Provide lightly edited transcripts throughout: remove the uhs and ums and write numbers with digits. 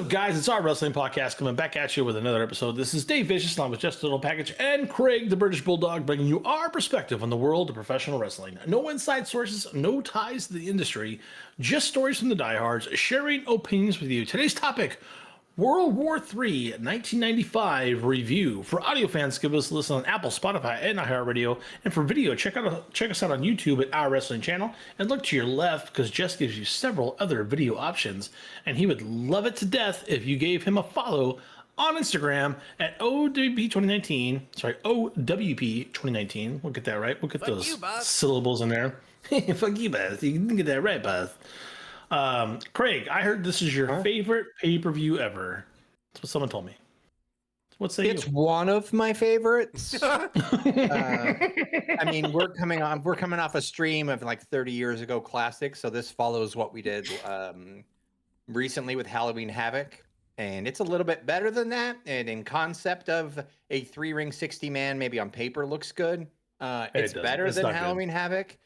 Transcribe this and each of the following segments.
up, guys? It's our wrestling podcast coming back at you with another episode. This is Dave Vicious, along with Just a Little Package and Craig, the British Bulldog, bringing you our perspective on the world of professional wrestling. No inside sources, no ties to the industry, just stories from the diehards, sharing opinions with you. Today's topic, World War III 1995 review. For audio fans, give us a listen on Apple, Spotify, and iHeartRadio. And for video, check us out on YouTube at Our Wrestling Channel. And look to your left, because Jess gives you several other video options. And he would love it to death if you gave him a follow on Instagram at O.W.P 2019. Sorry, O.W.P 2019. We'll get that right. We'll get those syllables in there. Fuck you, Beth. You didn't get that right, Beth. Craig, I heard this is your favorite pay-per-view ever. That's what someone told me. What say It's one of my favorites. I mean, we're coming off a stream of like 30 years ago classic, so this follows what we did recently with Halloween Havoc, and it's a little bit better than that. And in concept of a 3-ring 60-man, maybe on paper looks good. It's better than Halloween Havoc.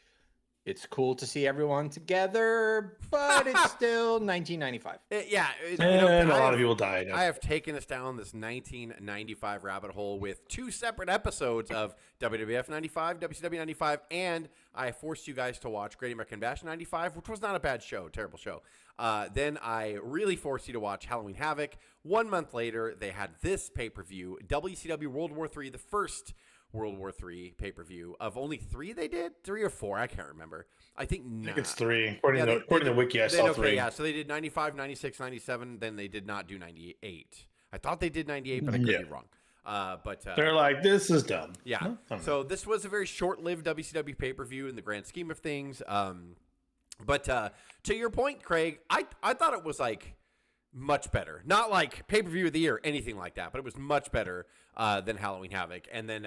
It's cool to see everyone together, but it's still 1995. And a lot of people died. I have taken us down this 1995 rabbit hole with 2 separate episodes of WWF 95, WCW 95, and I forced you guys to watch Great American Bash 95, which was not a bad show, terrible show. Then I really forced you to watch Halloween Havoc. 1 month later, they had this pay-per-view, WCW World War III, the first World War III pay-per-view of only 3 they did? 3 or 4? I can't remember. I think it's 3. According to the wiki, I saw 3. Yeah, so they did 95, 96, 97, then they did not do 98. I thought they did 98, but I could be wrong. But they're like, this is dumb. Yeah. So this was a very short-lived WCW pay-per-view in the grand scheme of things. But to your point, Craig, I thought it was like much better. Not like pay-per-view of the year, anything like that, but it was much better than Halloween Havoc. And then,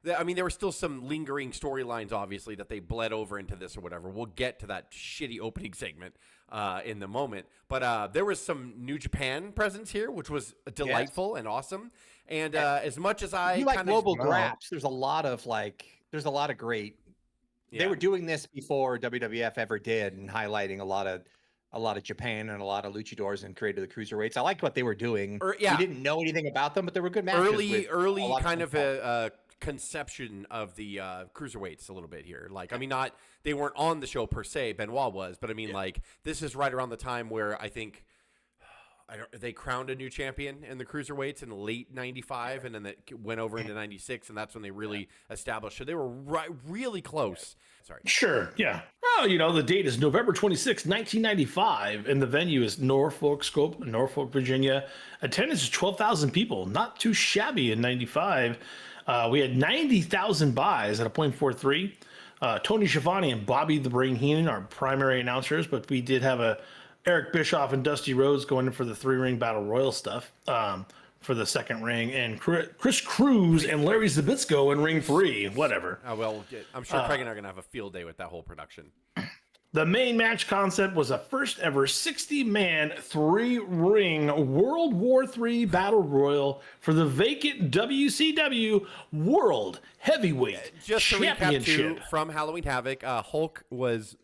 there were still some lingering storylines, obviously, that they bled over into this or whatever. We'll get to that shitty opening segment in the moment. But there was some New Japan presence here, which was delightful and awesome. And as much as I like global graps, there's a lot of great. Yeah. They were doing this before WWF ever did, and highlighting a lot of Japan and a lot of luchadors and created the cruiserweights. I liked what they were doing. We didn't know anything about them, but they were good matches. Early kind of a conception of the cruiserweights a little bit here. Like, I mean, they weren't on the show per se. Benoit was, but I mean, like, this is right around the time where I think they crowned a new champion in the cruiserweights in late 95, and then that went over into 96, and that's when they really established. So they were really close. Sorry. Sure, yeah. Well, the date is November 26, 1995, and the venue is Norfolk, Virginia. Attendance is 12,000 people. Not too shabby in 95. We had 90,000 buys at a .43. Tony Schiavone and Bobby the Brain Heenan are primary announcers, but we did have Eric Bischoff and Dusty Rhodes going in for the 3-ring battle royal stuff for the second ring, and Chris Cruz and Larry Zbyszko in ring 3. Whatever. Oh, well, I'm sure Craig and I are going to have a field day with that whole production. The main match concept was a first ever 60-man 3-ring World War III battle royal for the vacant WCW World Heavyweight Just to Championship. Recap, too, from Halloween Havoc, Hulk was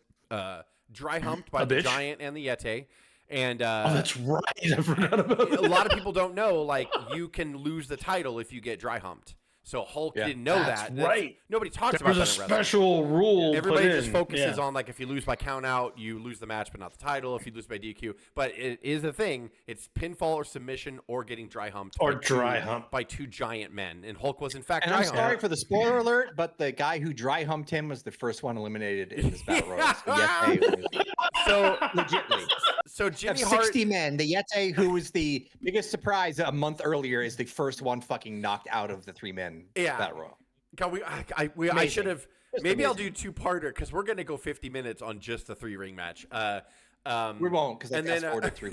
dry humped by the Giant and the Yeti. And that's right. I forgot about that. A lot of people don't know, like, you can lose the title if you get dry humped. So Hulk didn't know that. Right. Nobody talks about that in wrestling. There's a special rule. Everybody just focuses on, like, if you lose by count out, you lose the match but not the title. If you lose by DQ. But it is a thing. It's pinfall or submission or getting dry humped. By 2 giant men. And Hulk was, in fact, dry humped. I'm sorry for the spoiler alert, but the guy who dry humped him was the first one eliminated in this battle royal. So legitly. So Jimmy Hart, 60 men. The Yeti, who was the biggest surprise a month earlier, is the first one fucking knocked out of the 3-men battle royal. God, I should have. Maybe I'll do 2-parter because we're going to go 50 minutes on just the 3-ring match. We won't, because I fast-forwarded through.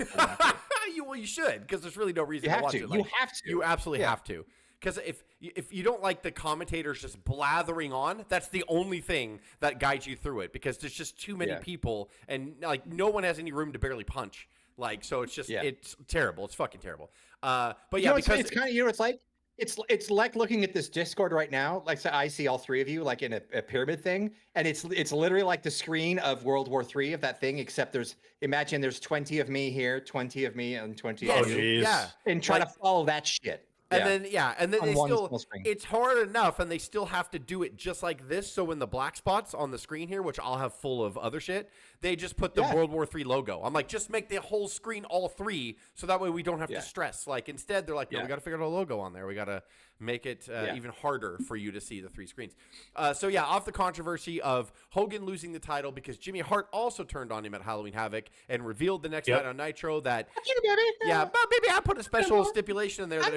You should, because there's really no reason to watch it. You have to. You absolutely have to. Because if you don't like the commentators just blathering on, that's the only thing that guides you through it. Because there's just too many people, and like no one has any room to barely punch. Like, so it's just it's terrible. It's fucking terrible. But yeah, because it's kind of it's like It's like looking at this Discord right now. Like, so I see all three of you like in a pyramid thing, and it's literally like the screen of World War III of that thing. Except imagine there's 20 of me here, 20 of me, and 20 Oh, of you, geez. Yeah. and try to follow that shit. And then On they one still, small screen. it's hard enough, and they still have to do it just like this. So in the black spots on the screen here, which I'll have full of other shit, they just put the World War III logo. I'm like, just make the whole screen all three, so that way we don't have to stress. Like instead, they're like, no, we got to figure out a logo on there. We got to make it even harder for you to see the three screens. So off the controversy of Hogan losing the title because Jimmy Hart also turned on him at Halloween Havoc and revealed the next night on Nitro that but maybe I put a special stipulation in there that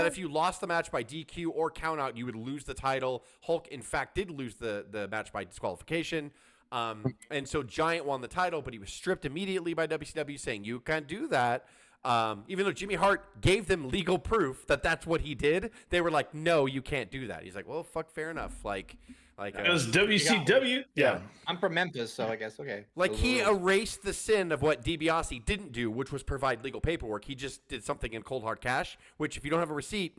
if you lost the match by DQ or countout, you would lose the title. Hulk, in fact, did lose the match by disqualification. And so Giant won the title, but he was stripped immediately by WCW, saying you can't do that. Even though Jimmy Hart gave them legal proof that that's what he did, they were like, no, you can't do that. He's like, well, fuck, fair enough. Like it was WCW. Yeah. I'm from Memphis, so I guess okay. Like he erased the sin of what DiBiase didn't do, which was provide legal paperwork. He just did something in cold hard cash, which if you don't have a receipt,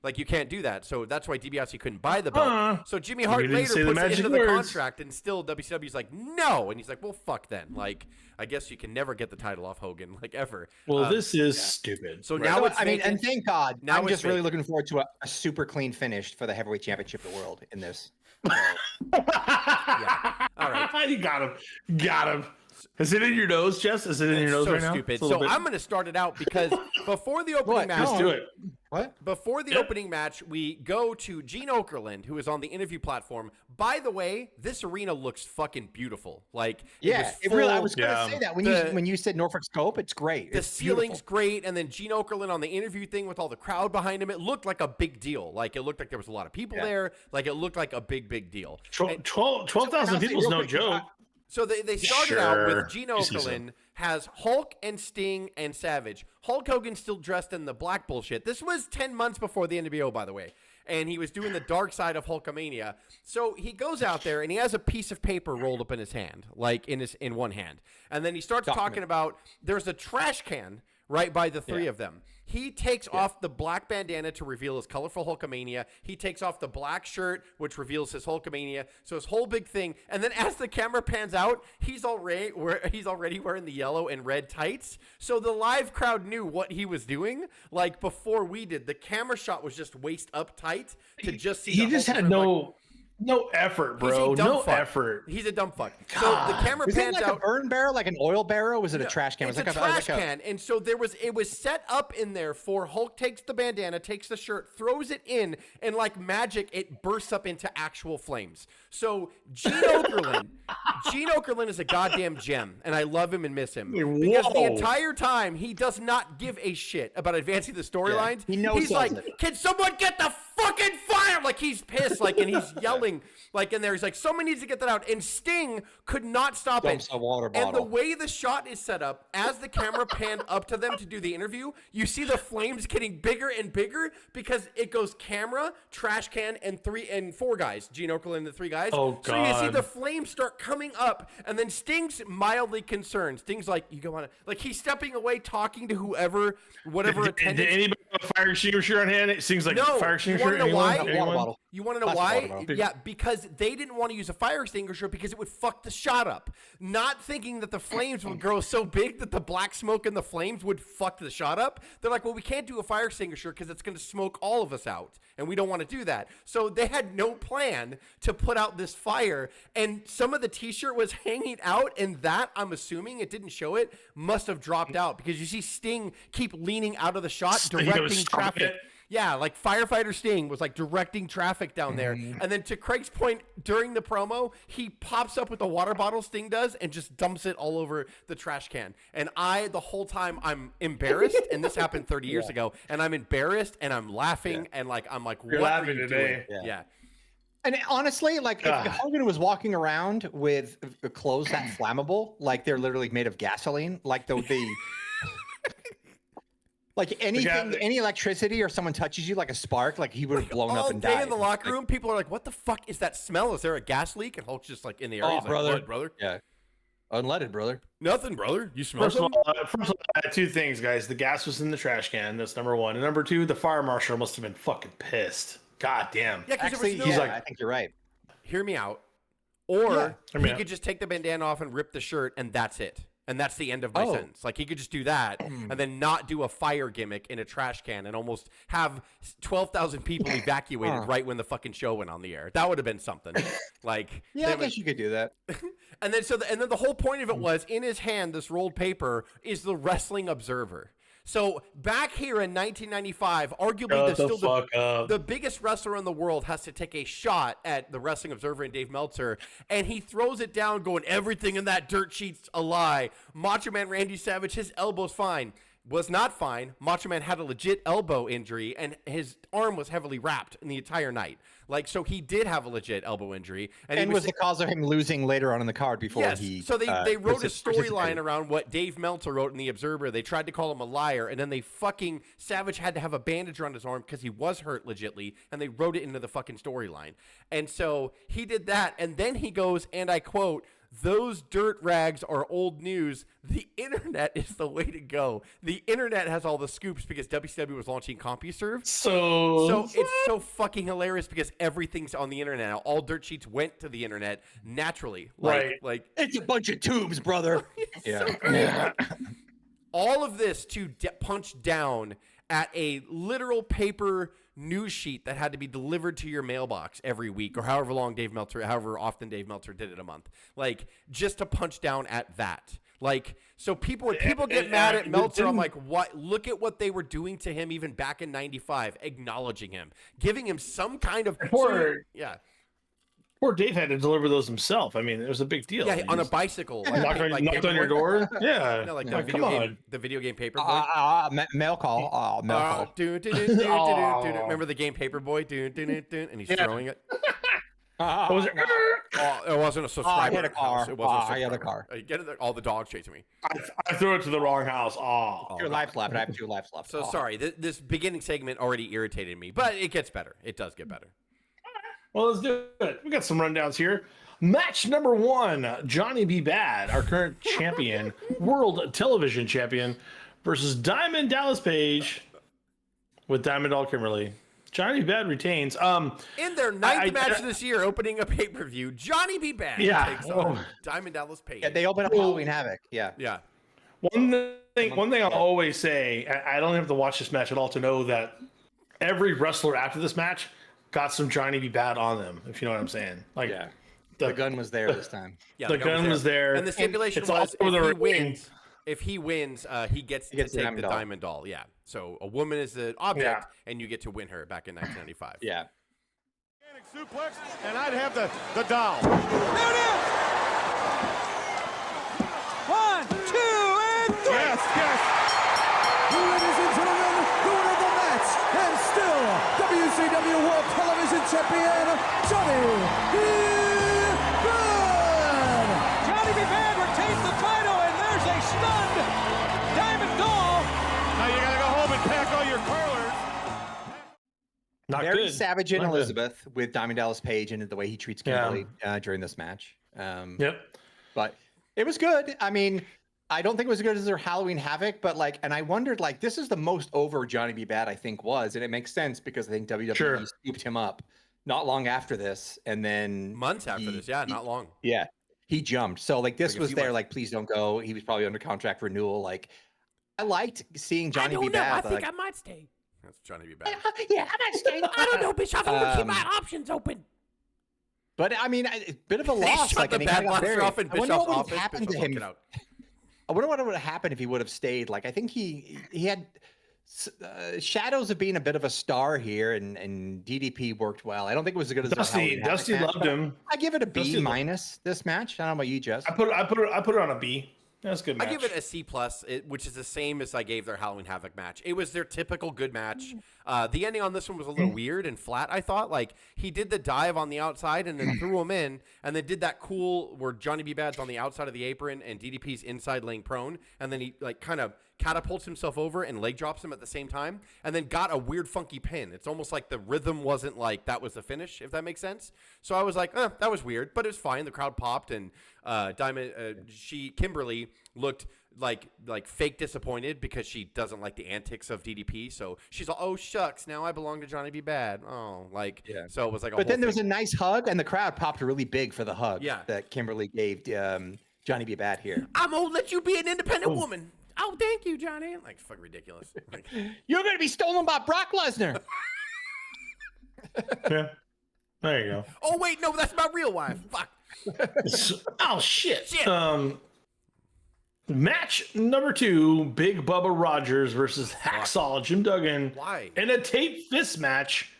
like you can't do that. So that's why DiBiase couldn't buy the belt. So Jimmy Hart later puts it into the contract, and still WCW's like, no, and he's like, well, fuck then. Like I guess you can never get the title off Hogan, like ever. Well, this is stupid. So now it's and thank God. Now I'm just really looking forward to a super clean finish for the heavyweight championship of the world in this. All right. You got him. Is it in your nose, Jess? Is it in your nose right now? Stupid. So I'm going to start it out because before the opening match, let's do it. What? Before the opening match, we go to Gene Okerlund, who is on the interview platform. By the way, this arena looks fucking beautiful. Like, it really. I was going to say that when you said Norfolk Scope, it's great. The ceiling's great, and then Gene Okerlund on the interview thing with all the crowd behind him. It looked like a big deal. Like it looked like there was a lot of people there. Like it looked like a big deal. 12,000 people is no joke. So they started out with Gene Okerlund has Hulk and Sting and Savage. Hulk Hogan still dressed in the black bullshit. This was 10 months before the NWO, by the way. And he was doing the dark side of Hulkamania. So he goes out there and he has a piece of paper rolled up in his hand, like in one hand. And then he starts talking about there's a trash can right by the three of them. He takes off the black bandana to reveal his colorful Hulkamania. He takes off the black shirt, which reveals his Hulkamania. So his whole big thing. And then as the camera pans out, he's already wearing the yellow and red tights. So the live crowd knew what he was doing. Like before we did, the camera shot was just waist up tight to just see. He just had no effort, bro. No effort. He's a dumb fuck. God. So the camera pans out. A burn barrel, like an oil barrel? Was it a trash can? It's a trash can. And so it was set up in there for Hulk takes the bandana, takes the shirt, throws it in, and like magic, it bursts up into actual flames. So Gene Okerlund is a goddamn gem, and I love him and miss him. Because the entire time, he does not give a shit about advancing the storylines. He's like, can someone get the fucking fire? Like he's pissed, like, and he's yelling, like, in there. He's like, someone needs to get that out. And Sting could not stop it. A water bottle. And the way the shot is set up, as the camera panned up to them to do the interview, you see the flames getting bigger and bigger because it goes camera, trash can, and four guys. Gene Okerlund and the three guys. Oh, God. So you see the flames start coming up, and then Sting's mildly concerned. Sting's like, you go on it. Like, he's stepping away, talking to whatever attendant. Did anybody have a fire extinguisher on hand? It seems like fire extinguisher. You want to know why? Water bottle. You want to know why? Yeah, because they didn't want to use a fire extinguisher because it would fuck the shot up. Not thinking that the flames would grow so big that the black smoke and the flames would fuck the shot up. They're like, well, we can't do a fire extinguisher because it's going to smoke all of us out, and we don't want to do that. So they had no plan to put out this fire, and some of the T-shirt was hanging out, and that, I'm assuming, it didn't show it, must have dropped out because you see Sting keep leaning out of the shot, directing traffic. Yeah, like firefighter Sting was like directing traffic down there. And then to Craig's point, during the promo, he pops up with the water bottle, Sting does, and just dumps it all over the trash can. And the whole time, I'm embarrassed, and this happened 30 years ago, and I'm embarrassed, and I'm laughing, and like, I'm like, You're what laughing are you today. doing? Yeah. And honestly, like if Hogan was walking around with clothes that flammable, like they're literally made of gasoline, like the like anything, any electricity or someone touches you like a spark, like he would have blown up and died. All day in the locker room, people are like, what the fuck is that smell? Is there a gas leak? And Hulk's just like in the area. Oh, He's brother. like, what, brother? Yeah. Unleaded, brother. Nothing, brother. You smell First of something? all, I had two things, guys. The gas was in the trash can. That's number one. And number two, the fire marshal must have been fucking pissed. God damn. Yeah, because Actually, there was no. I think you're right. Hear me out. Or Hear me he out. could just take the bandana off and rip the shirt, and that's it. And that's the end of my sentence. Like, he could just do that and then not do a fire gimmick in a trash can and almost have 12,000 people evacuated right when the fucking show went on the air. That would have been something. Like, Yeah, I guess you could do that. and then the whole point of it was, in his hand, this rolled paper is the Wrestling Observer. So back here in 1995, arguably the biggest wrestler in the world has to take a shot at the Wrestling Observer and Dave Meltzer, and he throws it down going, everything in that dirt sheet's a lie. Macho Man Randy Savage, his elbow's fine. Was not fine. Macho Man had a legit elbow injury, and his arm was heavily wrapped in the entire night. Like, so he did have a legit elbow injury. And was the cause of him losing later on in the card before he... So they wrote a storyline around what Dave Meltzer wrote in The Observer. They tried to call him a liar, and then Savage had to have a bandage around his arm because he was hurt legitly, and they wrote it into the fucking storyline. And so he did that, and then he goes, and I quote, "Those dirt rags are old news. The internet is the way to go." The internet has all the scoops because WCW was launching CompuServe. So it's so fucking hilarious because everything's on the internet now. All dirt sheets went to the internet naturally. Like it's a bunch of tubes, brother. Yeah. All of this to punch down at a literal paper news sheet that had to be delivered to your mailbox every week or however often Dave Meltzer did it a month. Like, just to punch down at that. Like, so people get mad at Meltzer. I'm like, what? Look at what they were doing to him even back in 95, acknowledging him, giving him some kind of Poor Dave had to deliver those himself. I mean, it was a big deal. Yeah, on a bicycle. Knocked on your door? Yeah. No, like come on. the video game Paperboy. Mail call. Mail call. Remember the game Paperboy? And he's throwing it. What was it? It wasn't a subscriber. I hit a car. House. It wasn't I hit a car. All the dogs chasing me. I threw it to the wrong house. Two lives left. I have 2 lives left. So sorry. This beginning segment already irritated me, but it gets better. It does get better. Well, let's do it. We got some rundowns here. Match number 1, Johnny B. Bad, our current champion, world television champion, versus Diamond Dallas Page with Diamond Doll Kimberly. Johnny B. Bad retains. In their ninth match this year, opening a pay-per-view, Johnny B. Bad takes on Diamond Dallas Page. Yeah, they open up Halloween Havoc. Yeah. One thing I'll always say, I don't have to watch this match at all to know that every wrestler after this match got some Johnny B. Bad on them, if you know what I'm saying. Like, the gun was there this time. Yeah, the gun was there. And the stipulation was if he wins, he gets to take the Diamond Doll. Yeah. So a woman is the object, and you get to win her back in 1995. Yeah. Suplex, and I'd have the doll. There it is! 1, 2, and 3! Yes! Ladies and gentlemen, the winner of the match, and still WCW World Television Champion, Johnny B. Bad! Johnny B. Bad retains the title, and there's a stunned Diamond Doll. Now you gotta go home and pack all your curlers. Very Savage and Elizabeth with Diamond Dallas Page and the way he treats Kimberly during this match. But it was good. I mean, I don't think it was as good as their Halloween Havoc, but and I wondered, this is the most over Johnny B. Bad I think was, and it makes sense because I think WWE scooped him up not long after this, and then months after this, not long. Yeah, he jumped. So this was their please don't go. He was probably under contract renewal. I liked seeing Johnny B. Bad. I think I might stay. That's Johnny B. Bad. Yeah, I might stay. I don't know, Bischoff. I'm gonna keep my options open. But I mean, a bit of a loss. Shut the bad monster off in Bischoff's office. Happened to him. I wonder what would have happened if he would have stayed. I think he had shadows of being a bit of a star here, and DDP worked well. I don't think it was as good as Dusty loved him. I give it a B minus this match. I don't know about you, Jess. I put it on a B. That's a good match. I give it a C+, which is the same as I gave their Halloween Havoc match. It was their typical good match. The ending on this one was a little weird and flat, I thought. He did the dive on the outside and then threw him in, and then did that cool where Johnny B. Bad's on the outside of the apron and DDP's inside laying prone, and then he kind of catapults himself over and leg drops him at the same time, and then got a weird funky pin. It's almost like the rhythm wasn't like that was the finish, if that makes sense. So I was like, that was weird, but it was fine. The crowd popped, and Kimberly looked like fake disappointed because she doesn't like the antics of DDP. So she's like, oh shucks, now I belong to Johnny B. Bad. Oh, so it was like a But then there was thing. a nice hug, and the crowd popped really big for the hug Yeah. that Kimberly gave Johnny B. Bad here. I'm gonna let you be an independent woman. Oh, thank you, Johnny. Like, fucking ridiculous. Like, You're going to be stolen by Brock Lesnar. Yeah. There you go. oh wait, no, that's my real wife. Fuck. Oh shit. Shit. Match number 2, Big Bubba Rogers versus Hacksaw Jim Duggan. Why? In a tape fist match,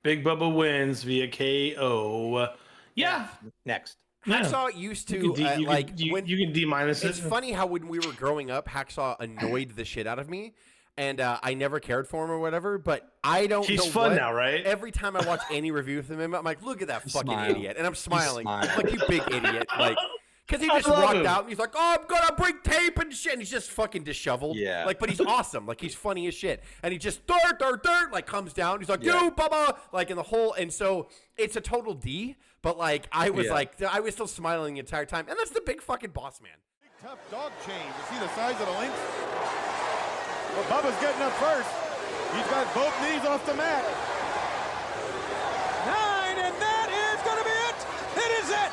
Big Bubba wins via KO. Yeah. Next. Hacksaw used to You can D-minus it. It's funny how when we were growing up, Hacksaw annoyed the shit out of me, and I never cared for him or whatever. But I don't. He's know fun what. now, right? Every time I watch any review of him, I'm like, look at that fucking Smile. idiot, and I'm smiling. Smile. I'm like, you big idiot, like. Because he I just love walked him. out and he's like, oh, I'm going to bring tape and shit. And he's just fucking disheveled. Yeah. Like, but he's awesome. Like, he's funny as shit. And he just, like, comes down. He's like, Yeah. you, Bubba. Like, in the whole. And so it's a total D. But, like, I was I was still smiling the entire time. And that's the big fucking boss man. Big tough dog chain. You see the size of the links? Well, Bubba's getting up first. He's got both knees off the mat. 9, and that is going to be it. It is it.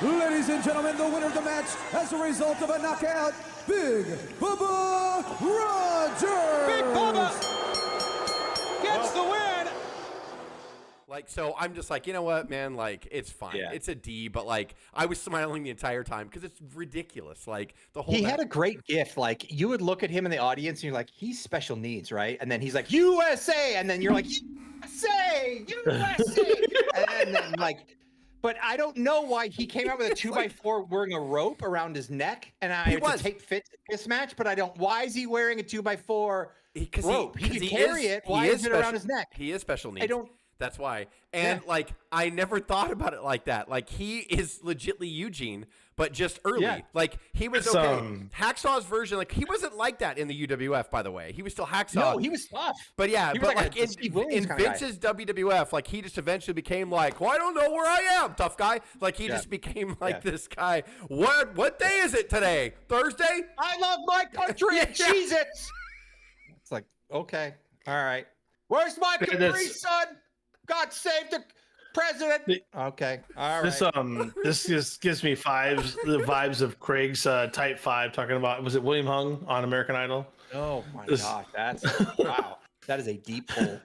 Ladies and gentlemen, the winner of the match as a result of a knockout, Big Bubba Rogers. Big Bubba gets the win. Like, so I'm just like, you know what, man? Like, it's fine. Yeah. It's a D. But, like, I was smiling the entire time because it's ridiculous. Like, the whole. He had a great gift. Like, you would look at him in the audience and you're like, he's special needs, right? And then he's like, USA. And then you're like, USA. And then, like, but I don't know why he came out with a 2x4 wearing a rope around his neck. And it's a tape fist match, but I don't. Why is he wearing a 2x4 rope? He could carry it. Why is it around his neck? He is special needs. I don't. That's why. And like, I never thought about it like that. Like, he is legitly Eugene, but just early. Yeah. Like, he was okay. Hacksaw's version, like, he wasn't like that in the UWF, by the way. He was still Hacksaw. No, he was tough. But yeah, He was but like like a Steve Williams in kinda guy. Vince's WWF, like, he just eventually became like, well, I don't know where I am, tough guy. Like, he just became like this guy. What day is it today? Thursday? I love my country and Yeah. Cheez-Its. It's like, okay, all right. Where's my Capri Sun? God save the president. Okay, all right. This just gives me the vibes of Craig's Type 5 talking about, was it William Hung on American Idol? Oh my gosh, that's wow. That is a deep hole.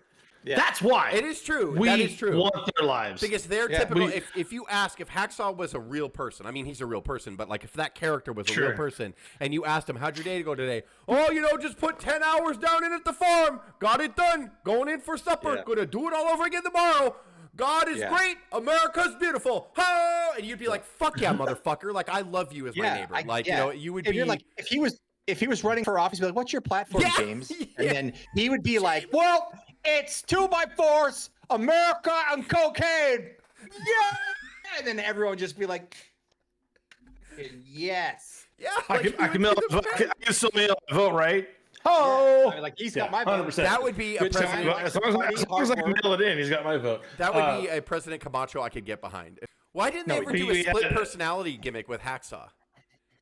Yeah. That's why. It is true. We That is true. want their lives. Because they're Yeah, typical. If you ask if Hacksaw was a real person, I mean, he's a real person, but like if that character was a real person and you asked him, how'd your day go today? Oh, just put 10 hours down in at the farm. Got it done. Going in for supper. Yeah. Gonna do it all over again tomorrow. God is Yeah. great. America's beautiful. Ha! And you'd be like, fuck yeah, motherfucker. Like, I love you as my neighbor. You would If be you're like, if he was running for office, you'd be like, what's your platform, Yeah. James? And then he would be like, well, it's 2x4s, America, and cocaine. Yeah. And then everyone would just be like, yes. Yeah. I like, can, he I, can would mail, be the I best. can still mail a vote, right? I mean, like, he's got my vote. 100%. That would be a Good president. time. As long as I can mail it in, he's got my vote. That would be a President Camacho I could get behind. Why didn't they ever do a split personality gimmick with Hacksaw?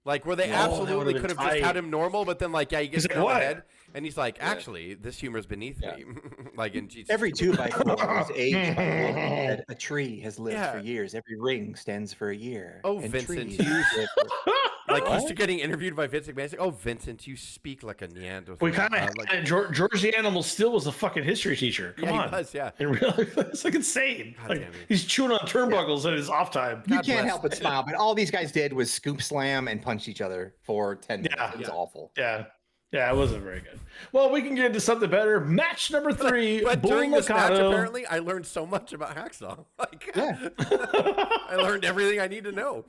Like, where they absolutely would've could have been just tight. had him normal, but then, like, yeah, he gets He's like, hit on the "What?" head, and he's like, actually, this humor's beneath me. Like, in Jesus. Every 2x4 is aged by a woman that a tree has lived Yeah. for years. Every ring stands for a year. Oh, and Vincent, trees you- live for- Like, he's getting interviewed by Vince McMahon. He's like, oh, Vincent, you speak like a Neanderthal. We kind of like, George the Animal still was a fucking history teacher. Come yeah, on. he was, yeah. In real life, it's like insane. God Like, damn it. he's chewing on turnbuckles at his off time. You God can't bless. help but smile, but all these guys did was scoop slam and punch each other for 10 minutes. Yeah. It was awful. Yeah. Yeah, it wasn't very good. Well, we can get into something better. Match number 3. But Bull during this match, Nakano. apparently, I learned so much about Hacksaw. Like, Yeah. I learned everything I need to know.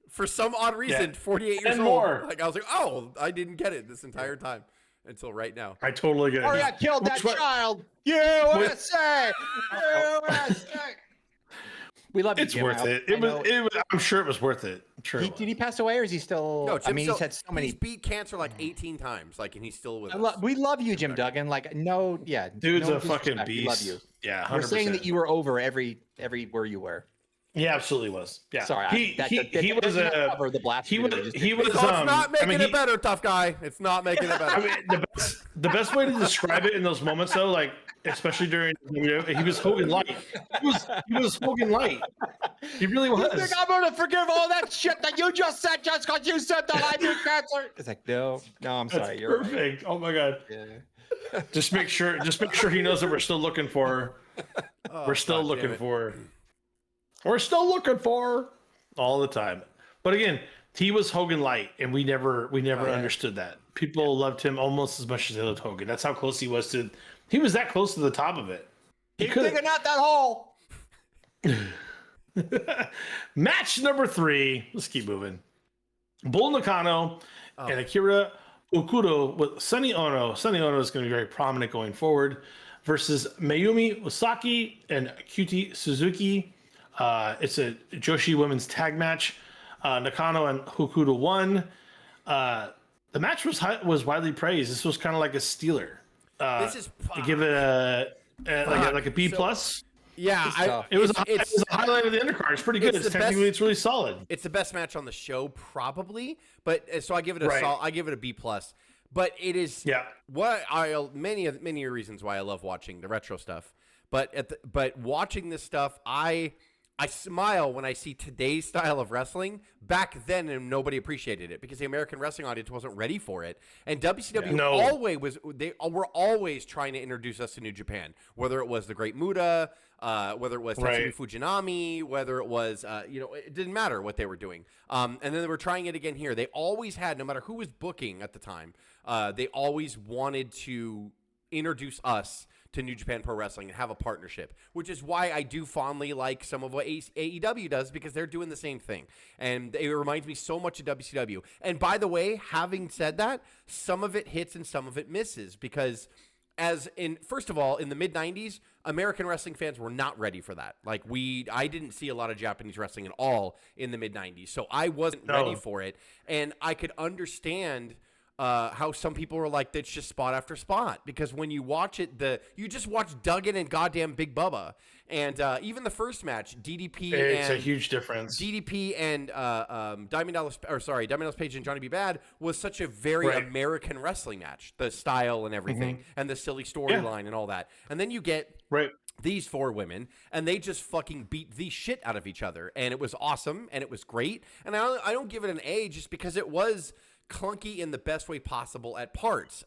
For some odd reason, Yeah. 48 years And old. more. Like, I was like, oh, I didn't get it this entire time until right now. I totally get it. Oh, yeah, killed that child. USA! USA! We love you, It's Jim. worth it. I'm sure it was worth it. I'm sure. Did he pass away, or is he still? No, I mean, he's had so many. He's beat cancer like 18 times, like, and he's still with us. We love you, Jim Duggan. Like, no, yeah, Dude's no a fucking disrespect. beast. We love you. Yeah, 100%. We're saying that you were over everywhere you were. He absolutely was. Yeah. Sorry, he was the blasphemy. he was. It's not making it he, better, tough guy. It's not making it better. I mean, the best way to describe it in those moments, though, like especially during, he was Hogan light. He was Hogan light. He really was. He's like, I'm gonna forgive all that shit that you just said just because you said that I did cancer. It's like, no, I'm sorry. That's You're perfect. Right. Oh my god. Yeah. Just make sure he knows that we're still looking for. We're still looking for. We're still looking for all the time. But again, he was Hogan light, and we never understood that. People loved him almost as much as they loved Hogan. That's how close he was to. He was that close to the top of it. Keep digging out that hole. Match number 3. Let's keep moving. Bull Nakano and Akira Okudo with Sonny Ono. Sonny Ono is going to be very prominent going forward versus Mayumi Osaki and Kyuti Suzuki. It's a Joshi women's tag match. Nakano and Okudo won. The match was widely praised. This was kind of like a stealer. This is to give it like a B plus. Yeah, it was a highlight of the undercard. It's pretty good. It's really solid. It's the best match on the show, probably. But so I give it I give it a B plus. But it is what many reasons why I love watching the retro stuff. But watching this stuff, I smile when I see today's style of wrestling. Back then, and nobody appreciated it because the American wrestling audience wasn't ready for it. And WCW were always trying to introduce us to New Japan, whether it was the Great Muta, whether it was Tatsumi Fujinami, whether it was it didn't matter what they were doing. And then they were trying it again here. They always had, no matter who was booking at the time, they always wanted to introduce us to New Japan Pro Wrestling and have a partnership, which is why I do fondly like some of what AEW does, because they're doing the same thing. And it reminds me so much of WCW. And by the way, having said that, some of it hits and some of it misses, because first of all, in the mid-90s, American wrestling fans were not ready for that. Like I didn't see a lot of Japanese wrestling at all in the mid-90s, so I wasn't ready for it. And I could understand how some people were like, that's just spot after spot, because when you watch it, you just watch Duggan and goddamn Big Bubba, and even the first match, it's a huge difference. DDP and Diamond Dallas Page and Johnny B. Bad was such a very American wrestling match, the style and everything, and the silly storyline and all that, and then you get these 4 women, and they just fucking beat the shit out of each other, and it was awesome, and it was great, and I don't give it an A just because it was clunky in the best way possible at parts,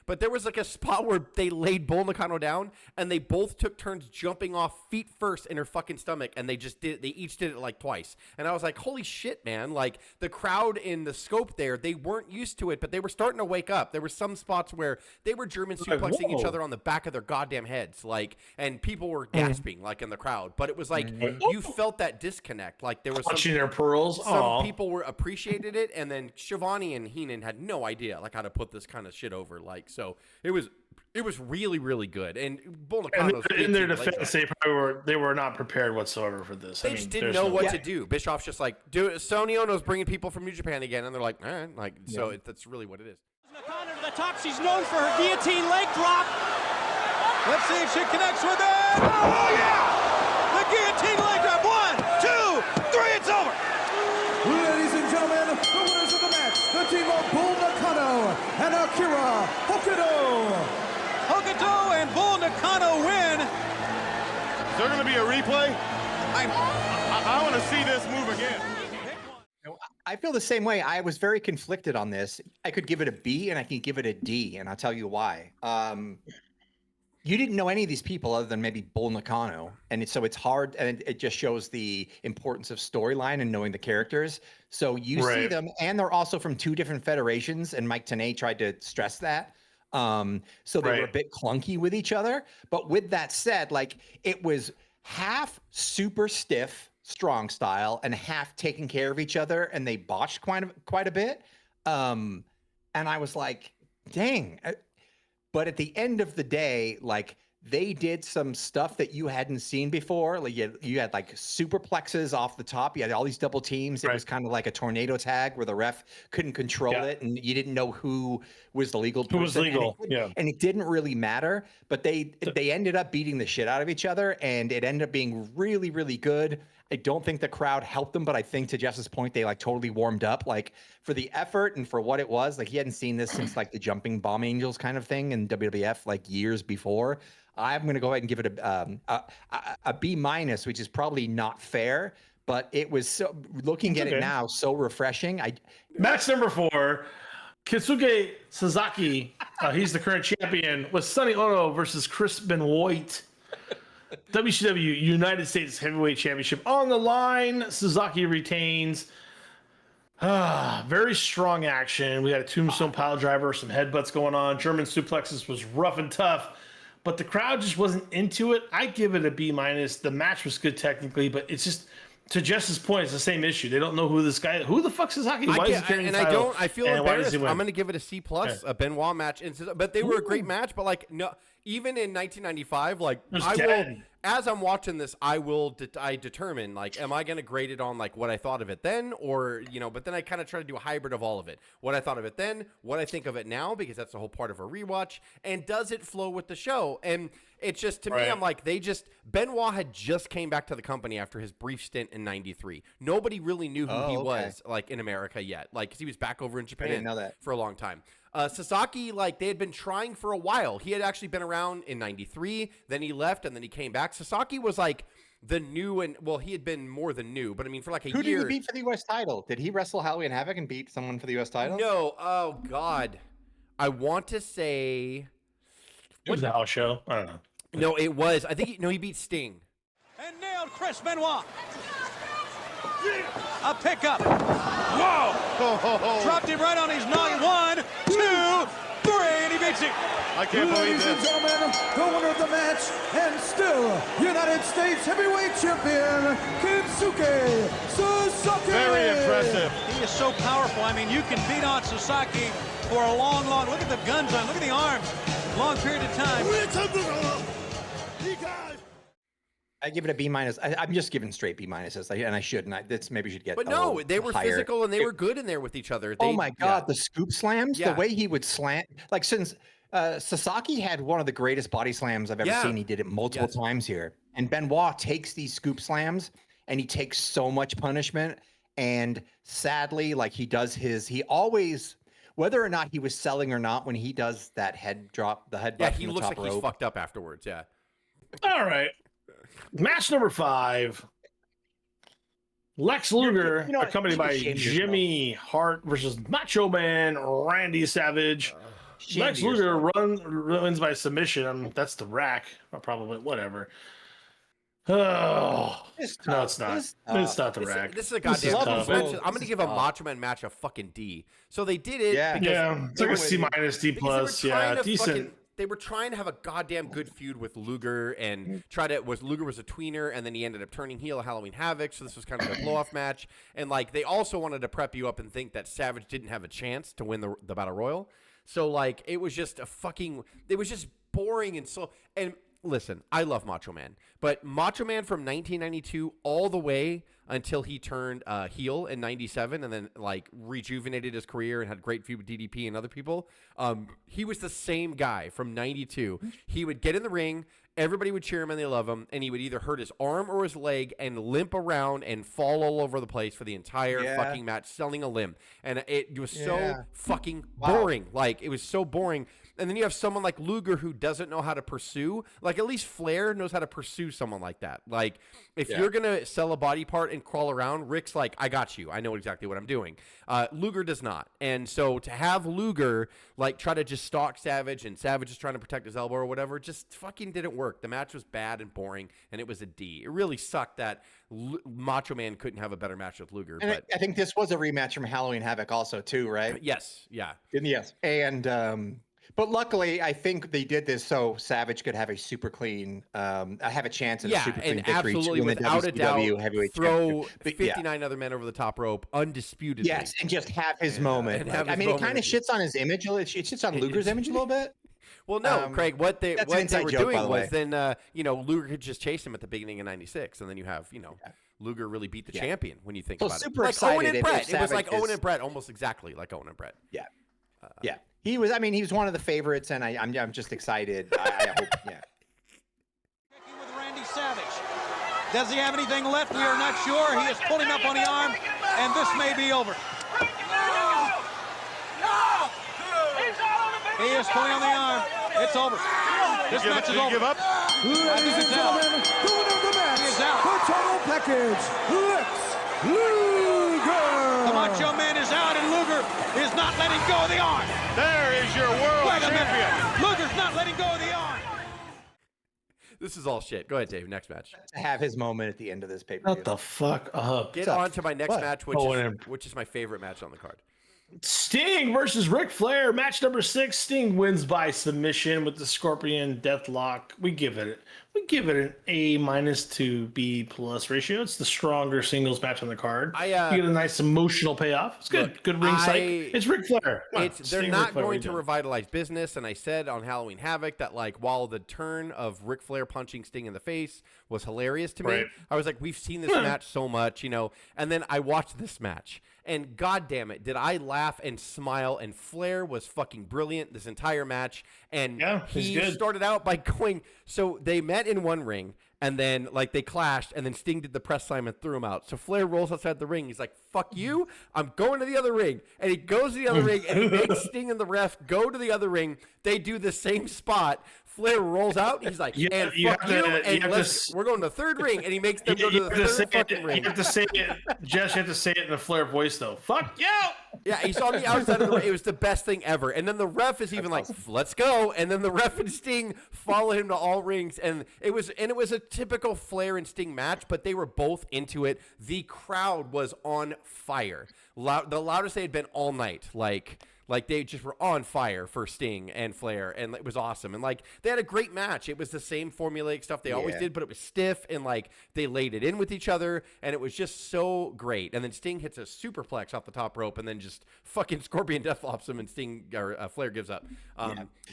but there was like a spot where they laid Bull Nakano down and they both took turns jumping off feet first in her fucking stomach, and they each did it like twice, and I was like, holy shit, man. Like, the crowd in the scope there, they weren't used to it, but they were starting to wake up. There were some spots where they were German suplexing each other on the back of their goddamn heads, like, and people were gasping like in the crowd, but it was like you felt that disconnect, like there was clutching their pearls. Some people were appreciated it, and then Shivani and Heenan had no idea like how to put this kind of shit over. Like, so it was really, really good. And Bull Nakano's in their defense, they were not prepared whatsoever for this. They just didn't know what to do. Bischoff's just like, Sonny Ono's bringing people from New Japan again, and they're like, so that's really what it is. Nakano to the top. She's known for her guillotine leg drop. Let's see if she connects with it. Oh yeah! The guillotine leg drop. 1, 2, 3. It's over. Ladies and gentlemen, the winners of the match, the team of Bull Nakano and Akira Hokuto. Hokuto and Bull Nakano win. Is there going to be a replay? I want to see this move again. I feel the same way. I was very conflicted on this. I could give it a B and I can give it a D, and I'll tell you why. You didn't know any of these people other than maybe Bull Nakano, and so it's hard, and it just shows the importance of storyline and knowing the characters. So you see them, and they're also from 2 different federations, and Mike Tenay tried to stress that. So they were a bit clunky with each other. But with that said, like, it was half super stiff, strong style, and half taking care of each other, and they botched quite a bit. And I was like, dang. But at the end of the day, like, they did some stuff that you hadn't seen before. Like you had like superplexes off the top. You had all these double teams. It was kind of like a tornado tag where the ref couldn't control it, and you didn't know who was the legal person. Who was legal? And it didn't really matter. But they ended up beating the shit out of each other, and it ended up being really, really good. I don't think the crowd helped them, but I think to Jess's point, they like totally warmed up, like for the effort and for what it was. Like he hadn't seen this since like the jumping bomb angels kind of thing in WWF like years before. I'm going to go ahead and give it a B minus, which is probably not fair, but it was so looking at it now so refreshing. Match number 4, Kisuke Sasaki. He's the current champion with Sonny Ono versus Chris Benoit. WCW United States Heavyweight Championship on the line. Sasaki retains. Very strong action. We had a tombstone pile driver, some headbutts going on. German suplexes was rough and tough, but the crowd just wasn't into it. I give it a B minus. The match was good technically, but it's just, to Jess's point, it's the same issue. They don't know who this guy is. Who the fuck's Sasaki? Why is he carrying the title? I feel embarrassed. I'm going to give it a C plus, a Benoit match. But they were a great match. But like, no, even in 1995, like as I'm watching this, I determine like, am I going to grade it on like what I thought of it then, or But then I kind of try to do a hybrid of all of it. What I thought of it then, what I think of it now, because that's the whole part of a rewatch, and does it flow with the show? And it's just, to me, I'm like, Benoit had just came back to the company after his brief stint in '93. Nobody really knew who he was, like, in America yet. Like, because he was back over in Japan for a long time. Sasaki, like, they had been trying for a while. He had actually been around in '93, then he left, and then he came back. Sasaki was, like, the new, and, well, he had been more than new, but I mean, for like a year. Who did he beat for the U.S. title? Did he wrestle Halloween Havoc and beat someone for the U.S. title? No. Oh, God. I want to say... It was the house show. I don't know. No, it was. I think he beat Sting. And nailed Chris Benoit. A pickup. Whoa! Dropped him right on his noggin. 1, 2, 3, and he beats him. I can't believe Ladies and this. gentlemen, the winner of the match, and still United States Heavyweight Champion, Kensuke Sasaki. Very impressive. He is so powerful. I mean, you can beat on Sasaki for a long, look at the guns on, look at the arms. Long period of time. I give it a B minus. I'm just giving straight B minuses, and I shouldn't. Maybe should get. But no, they were higher. physical and they were good in there with each other. Oh my God, the scoop slams, the way he would slam, like since Sasaki had one of the greatest body slams I've ever seen. He did it multiple times here, and Benoit takes these scoop slams and he takes so much punishment. And sadly, like he always. Whether or not he was selling or not, when he does that head drop, the head. Yeah, he looks like he's fucked up afterwards. Yeah. All right. Match number 5. Lex Luger, accompanied by Jimmy Hart versus Macho Man Randy Savage. Lex Luger wins by submission. That's the rack. Probably, whatever. Oh, no, it's not. It's not the rack. This is a goddamn tough match. I'm going to give a Macho Man match a fucking D. So they did it. Yeah, it's like a C minus, D plus. Yeah, decent. They were trying to have a goddamn good feud with Luger and Luger was a tweener, and then he ended up turning heel at Halloween Havoc. So this was kind of a blow off match. And like they also wanted to prep you up and think that Savage didn't have a chance to win the Battle Royal. So like it was just it was just boring and slow. And listen, I love Macho Man, but Macho Man from 1992 all the way until he turned heel in 97 and then like rejuvenated his career and had a great feud with DDP and other people. He was the same guy from 92. He would get in the ring, everybody would cheer him and they love him, and he would either hurt his arm or his leg and limp around and fall all over the place for the entire fucking match, selling a limb. And it was so fucking boring. Like, it was so boring. And then you have someone like Luger who doesn't know how to pursue. Like, at least Flair knows how to pursue someone like that. Like, if you're going to sell a body part and crawl around, Rick's like, I got you. I know exactly what I'm doing. Luger does not. And so to have Luger, like, try to just stalk Savage and Savage is trying to protect his elbow or whatever, just fucking didn't work. The match was bad and boring, and it was a D. It really sucked that Macho Man couldn't have a better match with Luger. And I think this was a rematch from Halloween Havoc also, too, right? Yes. Yeah. Yes. And... but luckily, I think they did this so Savage could have a super clean, have a chance at a super clean victory. Absolutely, to win without the a doubt, Heavyweight throw 59 other men over the top rope, undisputedly. Yes, and just have his moment. I mean, it kind of shits on his image. It shits on Luger's image a little bit. Well, no, Craig. What they that's an were inside joke, by doing the was way. then Luger could just chase him at the beginning of '96, and then you have Luger really beat the champion when you think So about it. super Like Owen excited and if Brett. It was like Savage Owen is- and Brett, almost exactly like Owen and Brett. Yeah. Yeah. He was. I mean, he was one of the favorites, and I'm just excited. I hope. Yeah. With Randy Savage. Does he have anything left? We are not sure. He has pulled him up on the arm, and this may be over. He is pulling on the arm. It's over. This match is over. Give up. Ladies and gentlemen, the winner of the match, He is out. the total package, Lex Luger. The Macho Man is out, and Luger is not letting go of the arm. There is your world Wait a champion. minute. Luger's not letting go of the arm. This is all shit. Go ahead, Dave. Next match. To have his moment at the end of this pay-per-view. Shut the fuck up. Get up? on to my next What? match, which is my favorite match on the card. Sting versus Ric Flair, match number 6. Sting wins by submission with the Scorpion Deathlock. We give it an A- to B+ ratio. It's the stronger singles match on the card. You get a nice emotional payoff. It's good. Look, Good ring psych. It's Ric Flair. Come on, They're Sting, not Ric Flair, going what to are you revitalize business, and I said on Halloween Havoc that while the turn of Ric Flair punching Sting in the face was hilarious to me, Right. I was like, we've seen this match so much, and then I watched this match, and god damn it, did I laugh and smile, and Flair was fucking brilliant this entire match, and he's he good. started out by going, so they met in one ring, and then they clashed, and then Sting did the press slam and threw him out. So Flair rolls outside the ring. He's like, fuck you, I'm going to the other ring. And he goes to the other ring, and he makes Sting and the ref go to the other ring. They do the same spot. Flair rolls out. He's like, and fuck you, and we're going to the third ring. And he makes them go to the third fucking ring. You have to say it, Jess, you have to say it in a Flair voice, though. Fuck you! Yeah, he's on the outside of the ring. It was the best thing ever. And then the ref is even like, let's go. And then the ref and Sting follow him to all rings. And it was a typical Flair and Sting match, but they were both into it. The crowd was on fire. The loudest they had been all night. Like they just were on fire for Sting and Flair, and it was awesome. And they had a great match. It was the same formulaic stuff they always did, but it was stiff, and they laid it in with each other, and it was just so great. And then Sting hits a superplex off the top rope, and then just fucking Scorpion deathlops him, and Flair gives up.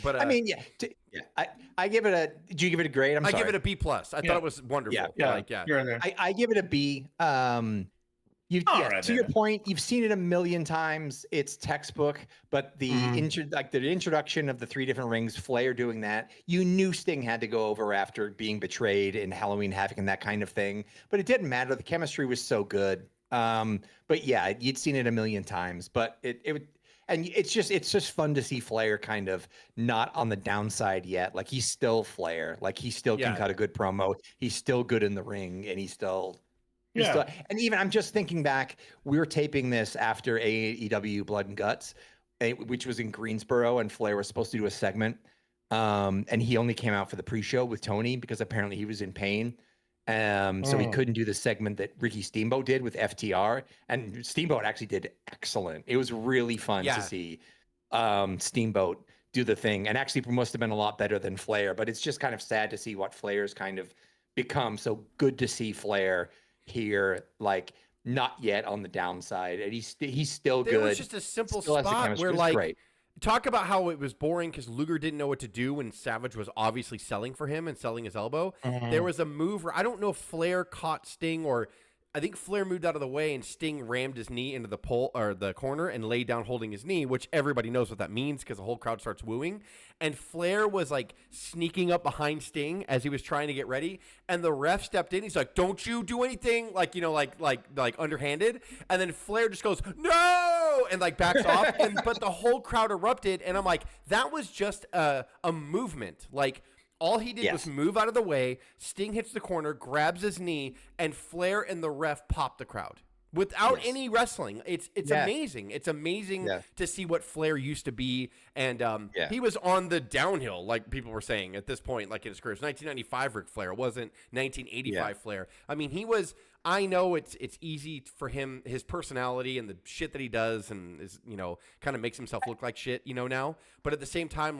But I mean, I give it a. Did you give it a grade? I give it a B+. I thought it was wonderful. Yeah, you're in there. I give it a B. To your point, you've seen it a million times. It's textbook, but the introduction of the 3 different rings, Flair doing that, you knew Sting had to go over after being betrayed in Halloween Havoc and that kind of thing. But it didn't matter. The chemistry was so good. But yeah, you'd seen it a million times. But it's just fun to see Flair kind of not on the downside yet. Like he's still Flair. Like he still can cut a good promo. He's still good in the ring, and he's still. And even I'm just thinking back, we were taping this after AEW Blood and Guts, which was in Greensboro, and Flair was supposed to do a segment. And he only came out for the pre-show with Tony because apparently he was in pain. So he couldn't do the segment that Ricky Steamboat did with FTR. And Steamboat actually did excellent. It was really fun to see Steamboat do the thing. And actually must have been a lot better than Flair. But it's just kind of sad to see what Flair's kind of become. So good to see Flair here, not yet on the downside, and he's still good. It was just a simple spot where great. Talk about how it was boring because Luger didn't know what to do when Savage was obviously selling for him and selling his elbow. There was a move where I don't know if Flair caught Sting, or I think Flair moved out of the way and Sting rammed his knee into the pole or the corner and laid down holding his knee, which everybody knows what that means because the whole crowd starts wooing. And Flair was sneaking up behind Sting as he was trying to get ready, and the ref stepped in. He's like, "Don't you do anything like underhanded." And then Flair just goes, "No!" and backs off. But the whole crowd erupted, and I'm like, that was just a movement. All he did was move out of the way. Sting hits the corner, grabs his knee, and Flair and the ref pop the crowd without any wrestling. It's amazing. It's amazing to see what Flair used to be. And he was on the downhill, like people were saying at this point, in his career. It was 1995 Ric Flair. It wasn't 1985 Flair. I mean, he was. I know it's easy for him, his personality and the shit that he does, and is kind of makes himself look like shit, now. But at the same time,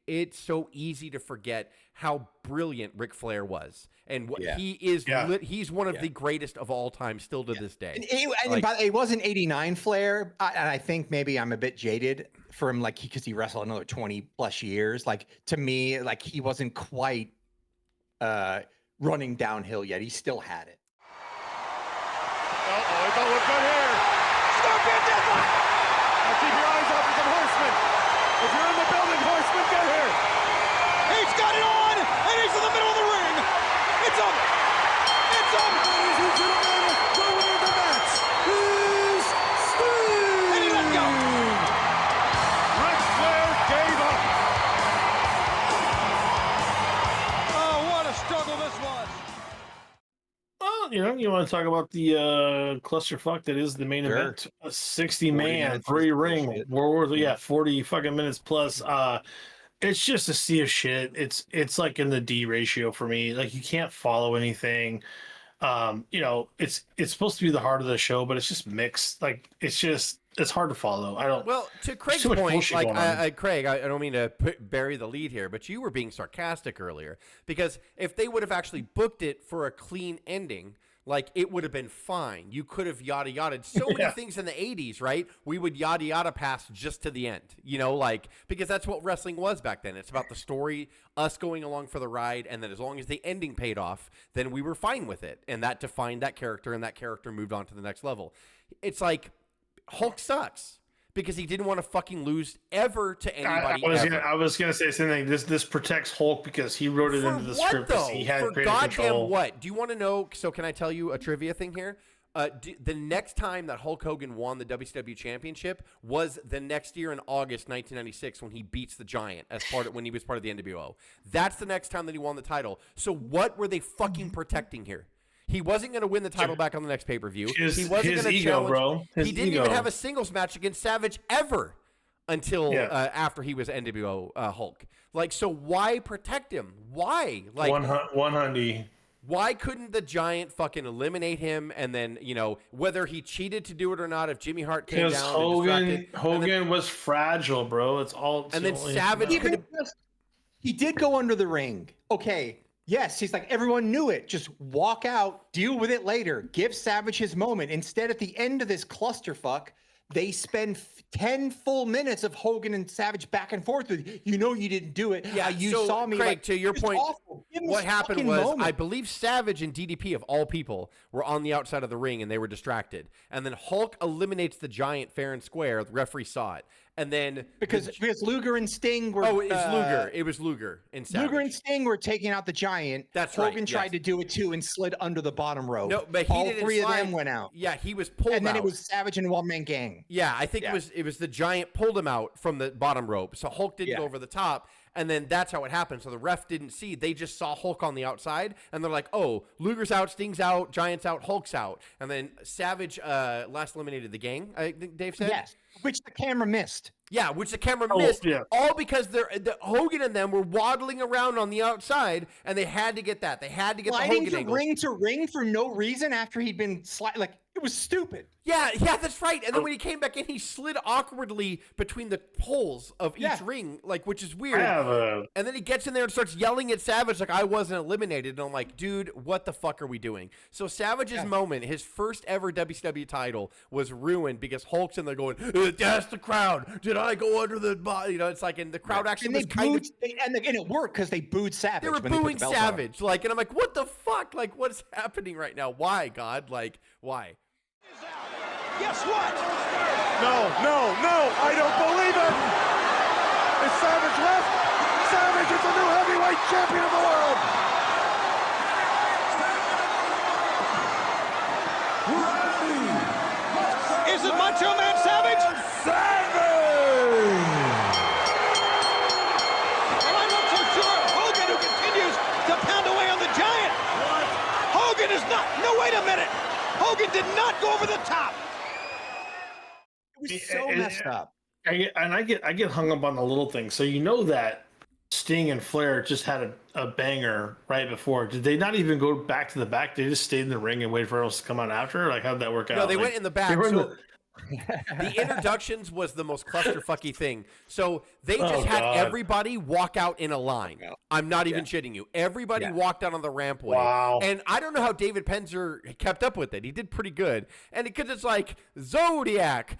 it's so easy to forget how brilliant Ric Flair was, and what he is. He's one of the greatest of all time, still to this day. And it wasn't '89 Flair, and I think maybe I'm a bit jaded from like because he wrestled another 20 plus years. Like to me, like he wasn't quite running downhill yet. He still had it. It don't look good here. Scorpion Deathlock! Now keep your eyes open for Horseman. If you're in the building, Horseman, get here. He's got it on, and he's in the middle of the ring. It's over. It's over. Ladies and gentlemen, the winner of the match is Sting! And he let go. Ric Flair gave up. Oh, what a struggle this was. Well, you want to talk about the clusterfuck that is the main event? A 60-man, 3-ring, World War, 40 fucking minutes plus. It's just a sea of shit. It's like in the D ratio for me. Like you can't follow anything. It's supposed to be the heart of the show, but it's just mixed. Like it's hard to follow. I don't. Well, to Craig's point, like Craig, I don't mean to bury the lead here, but you were being sarcastic earlier because if they would have actually booked it for a clean ending, like it would have been fine. You could have yada yada so many things in the 80s, right? We would yada yada pass just to the end, because that's what wrestling was back then. It's about the story, us going along for the ride, and then as long as the ending paid off, then we were fine with it, and that defined that character, and that character moved on to the next level. It's like Hulk sucks because he didn't want to fucking lose ever to anybody. I was gonna say something. This protects Hulk because he wrote it into the script. Though? He had for creative goddamn control. what? Do you want to know? So can I tell you a trivia thing here? The next time that Hulk Hogan won the WCW Championship was the next year in August 1996 when he beats the Giant when he was part of the NWO. That's the next time that he won the title. So what were they fucking protecting here? He wasn't going to win the title back on the next pay-per-view. He wasn't going to challenge. Bro. He didn't even have a singles match against Savage ever until after he was NWO Hulk. Like, so why protect him? Why? Like 100. Why couldn't the Giant fucking eliminate him? And then, whether he cheated to do it or not, if Jimmy Hart came down. Because Hogan was fragile, bro. Savage he did go under the ring. Okay. Yes, he's like, everyone knew it. Just walk out, deal with it later. Give Savage his moment. Instead, at the end of this clusterfuck, they spend 10 full minutes of Hogan and Savage back and forth with you didn't do it. Yeah, you saw me. Craig, to your point, what happened was moment. I believe Savage and DDP, of all people, were on the outside of the ring and they were distracted. And then Hulk eliminates the Giant fair and square. The referee saw it. And then because Luger and Sting were Luger. It was Luger and Savage. Luger and Sting were taking out the Giant. That's Hogan tried to do it too and slid under the bottom rope. No, but all three of them went out. Yeah, he was pulled out. And then it was Savage and One Man Gang. Yeah, I think it was the Giant pulled him out from the bottom rope. So Hulk didn't go over the top. And then that's how it happened. So the ref didn't see. They just saw Hulk on the outside. And they're like, oh, Luger's out, Sting's out, Giant's out, Hulk's out. And then Savage last eliminated the gang, I think Dave said. Yes, which the camera missed. Yeah, which the camera missed. Yeah. All because Hogan and them were waddling around on the outside. And they had to get that. They had to get the Hogan angle. Ring to ring for no reason after he'd been it was stupid. Yeah, that's right. And then when he came back in, he slid awkwardly between the poles of each ring, which is weird. And then he gets in there and starts yelling at Savage like I wasn't eliminated. And I'm like, dude, what the fuck are we doing? So Savage's moment, his first ever WCW title, was ruined because Hulk's in there going, that's the crowd. Did I go under the body? It's like, and the crowd actually was and it worked because they booed Savage. They were booing Savage. And I'm like, what the fuck? What's happening right now? Why, God? Why? Guess what? No, I don't believe it. Is Savage left? Savage is the new heavyweight champion of the world. Is it Macho Man Savage? Savage! Well, I'm not so sure. Hogan, who continues to pound away on the Giant. What? Hogan is not. No, wait a minute. Hogan did not go over the top. It was so messed up. I get hung up on the little things. So that Sting and Flair just had a banger right before. Did they not even go back to the back? They just stayed in the ring and waited for everyone else to come out after? How did that work out? No, they went in the back. The introductions was the most clusterfucky thing. So they just had God. everybody walk out in a line. I'm not even shitting you. Everybody walked out on the rampway. Wow. And I don't know how David Penzer kept up with it. He did pretty good. And because it's like Zodiac,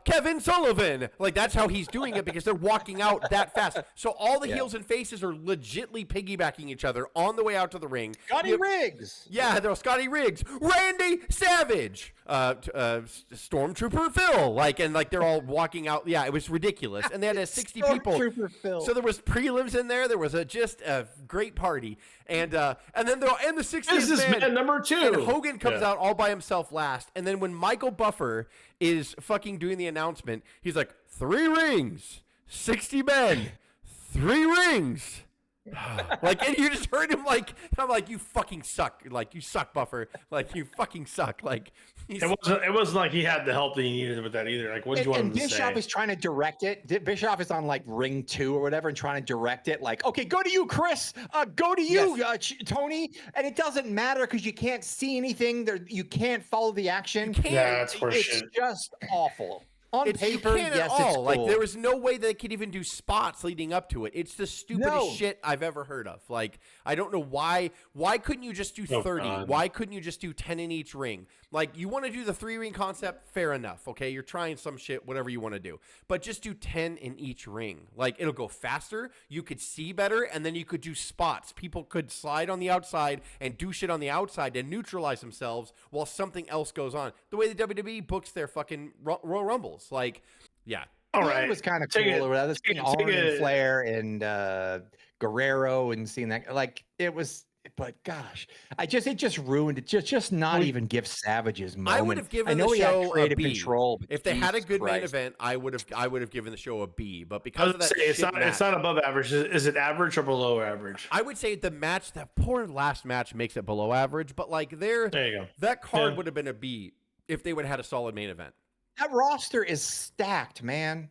Kevin Sullivan. Like, that's how he's doing it because they're walking out that fast. So all the heels and faces are legitly piggybacking each other on the way out to the ring. Scotty Riggs. Yeah, there was Scotty Riggs, Randy Savage, Stormtrooper Phil, and they're all walking out. Yeah, it was ridiculous, and they had 60 people. Phil. So there was prelims in there. There was just a great party, and then they're in the 60th This is man number 2. And Hogan comes out all by himself last, and then when Michael Buffer is fucking doing the announcement, he's like 3 rings, 60 men, 3 rings. And you just heard him I'm like, you fucking suck, you suck, Buffer, you fucking suck, It wasn't like he had the help that he needed with that either. Like, what did you want him to say? Bischoff is trying to direct it. Bischoff is on ring 2 or whatever and trying to direct it. Okay, go to you, Chris. Go to you, Tony. And it doesn't matter because you can't see anything. You can't follow the action. Yeah, that's horseshit. It's just awful. On paper, you can't yes, at all. it's cool. There was no way they could even do spots leading up to it. It's the stupidest shit I've ever heard of. I don't know why. Why couldn't you just do 30? God. Why couldn't you just do 10 in each ring? You want to do the 3-ring concept? Fair enough. Okay, you're trying some shit, whatever you want to do. But just do 10 in each ring. It'll go faster. You could see better, and then you could do spots. People could slide on the outside and do shit on the outside to neutralize themselves while something else goes on. The way the WWE books their fucking Royal Rumbles. Yeah. All right. It was kind of cool or whatever. Seeing Arn and Flair and Guerrero and seeing that, it was. But gosh, it just ruined it. Just not even give Savage's moment. I would have given the show creative a B. control. If they had a good main Christ. event, I would have given the show a B. But because of that, it's not above average. Is it average or below average? I would say that poor last match makes it below average. But there you go. That card would have been a B if they would have had a solid main event. That roster is stacked, man.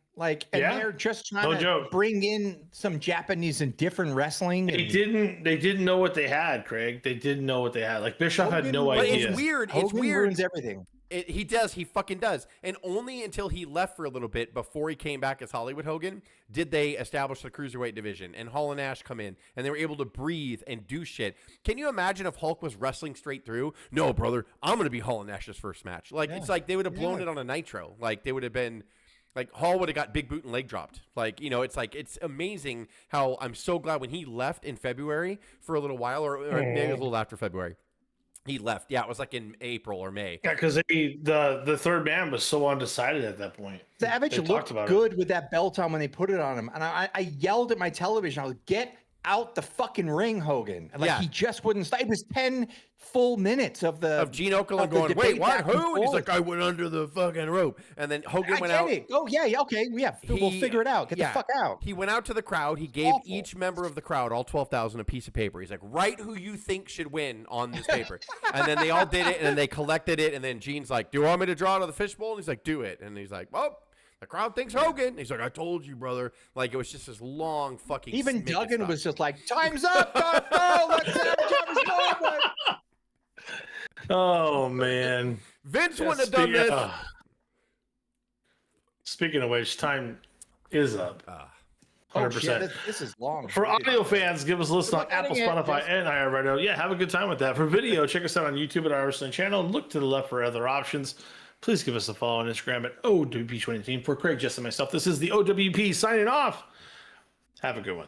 They're just trying to bring in some Japanese and different wrestling. They didn't know what they had, Craig. They didn't know what they had. Bischoff had no idea. It's weird. Hogan it's weird. ruins everything. He does. He fucking does. And only until he left for a little bit before he came back as Hollywood Hogan did they establish the cruiserweight division and Hall and Nash come in and they were able to breathe and do shit. Can you imagine if Hulk was wrestling straight through? No, brother, I'm going to be Hall and Nash's first match. It's like they would have blown it on a Nitro. They would have been Hall would have got big boot and leg dropped. It's amazing how I'm so glad when he left in February for a little while or maybe it was a little after February. He left. Yeah, it was in April or May. Yeah, because the third man was so undecided at that point. Savage looked good with that belt on when they put it on him. And I yelled at my television, I was get out the fucking ring, Hogan. He just wouldn't stop. It was 10 full minutes of Gene Okerlund going, wait, what? Who? And he's like, I went under the fucking rope. And then Hogan went out. Oh, yeah, okay. Yeah, we'll figure it out. Get the fuck out. He went out to the crowd. He gave each member of the crowd, all 12,000, a piece of paper. He's like, write who you think should win on this paper. And then they all did it, and then they collected it. And then Gene's like, do you want me to draw it on the fishbowl? And he's like, do it. And he's like, well, the crowd thinks Hogan. He's like, I told you, brother. It was just this long fucking. Even Duggan was just like, time's up. Let's have his moment. Oh man, Vince wouldn't have done this. Speaking of which, time is up. 100%. This is long. For audio fans, give us a listen on Apple, Spotify, and iHeartRadio. Yeah, have a good time with that. For video, check us out on YouTube at our Wrestling channel. Look to the left for other options. Please give us a follow on Instagram at O.W.P 2018. For Craig, Jess, and myself, this is the O.W.P signing off. Have a good one.